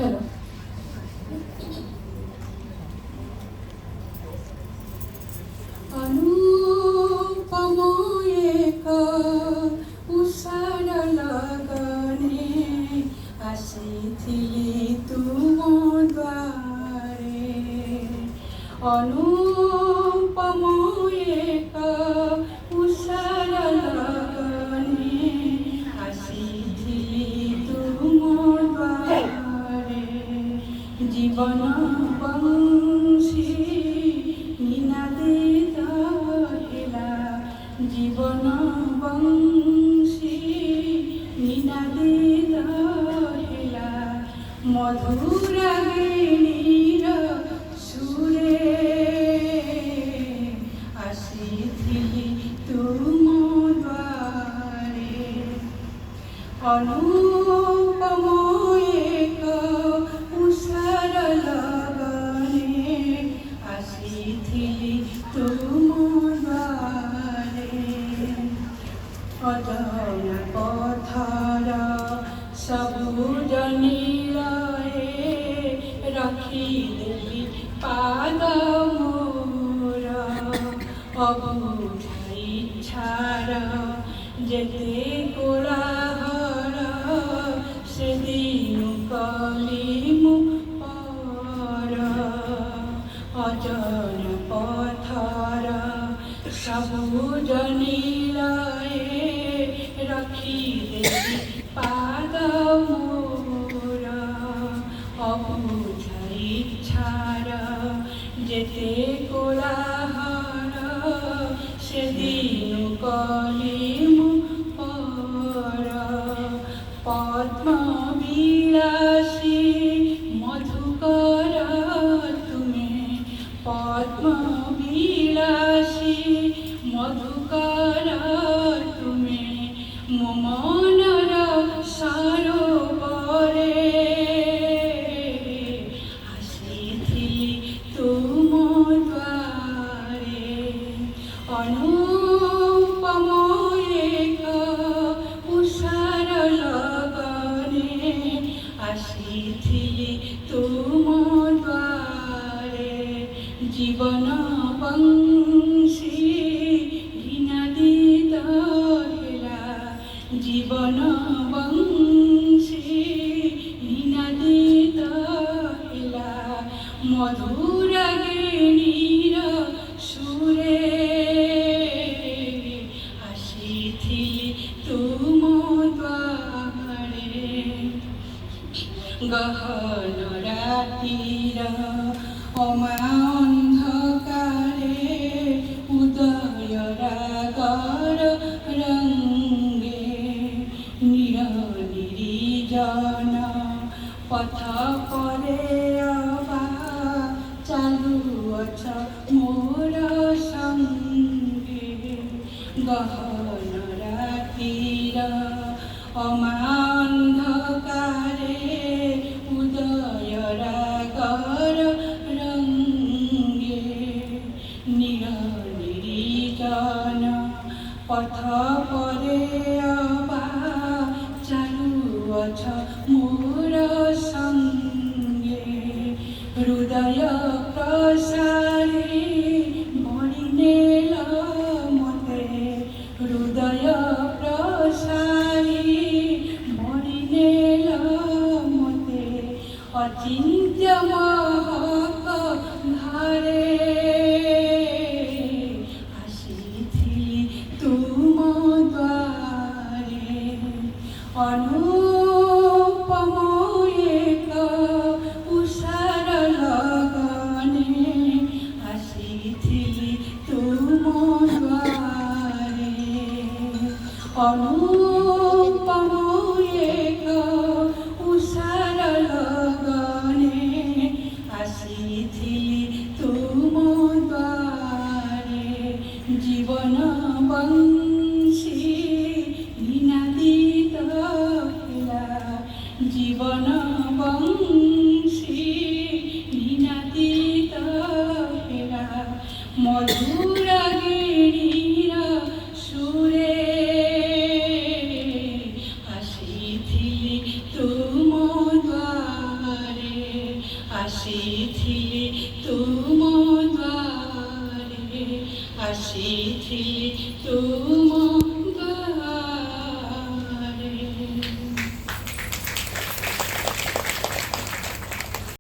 Hello. অনুপম এক উষার লগনে আসিଥିଲି তুম দ্বারে। অনুপম এক উষার লগনে আসিଥିଲି তুম দ্বারে। জীবন বংশী নিনাদিত হেলা, জীবন বংশী নিনাদিত হেলা, মধুরাগিণীর সুরে আসিଥିଲି তুম দ্বারে। অনুপম এক উষার লগনে আসিଥିଲି তুম দ্বারে। অজানা পথর সবুজ নীলয়ে রাখিদেবি পাদ মোর। অবুঝা ইচ্ছার যেতে কোলাহল, সেদিন কলিমু পর। অজানা পথর সবুজ নীলয়ে রাখিদেবি পাদ মোর। অবুঝা ইচ্ছার যেতে কোলাহল, সেদিন কলিমু পর। পদ্ম বিলাসী মধুকর তুমি, পদ্ম বিলাসী মধুকর তুমি, মো মনর সরোবরে আসিଥିଲି তুম দ্বারে। অনুপম এক উষার লগনে আসিଥିଲି তুম দ্বারে। জীবন বংশী নিনাদিত হেলা, জীবন বংশী নিনাদিত হেলা, মধুরাগিণীর সুরে আসিଥିଲି তুম দ্বারে। গহন রাতির অমা অন্ধকারে উদয় রাগর রঙ্গে, নির নির্জন পথ পরে অবা চালুଅছ মোর সঙ্গে। গহন রাতির অমা অন্ধকারে উদয় রাগর রঙ্গে, নির নির্জন পথ পরে অবা চালুଅছ মোর সঙ্গে। হৃদয় প্রসারী বড়ি নেল মতে, হৃদয় প্রসারী বড়ি নেল মতে, অচিন্ত্য মহক ধারে আসিଥିଲି তুম দ্বারে। অনুপম এক উষার লগনে আসিଥିଲି তুম দ্বারে। অনুপম এক উষার লগনে আসিଥିଲି তুম দ্বারে। জীবন বংশী নিনাদিত হেলা, জীবন বংশী নিনাদিত হেলা, মধুরাগিণীর সুরে ଆସିଥିଲି ତୁମ ଦ୍ୱାରେ ଆସିଥିଲି ତୁମ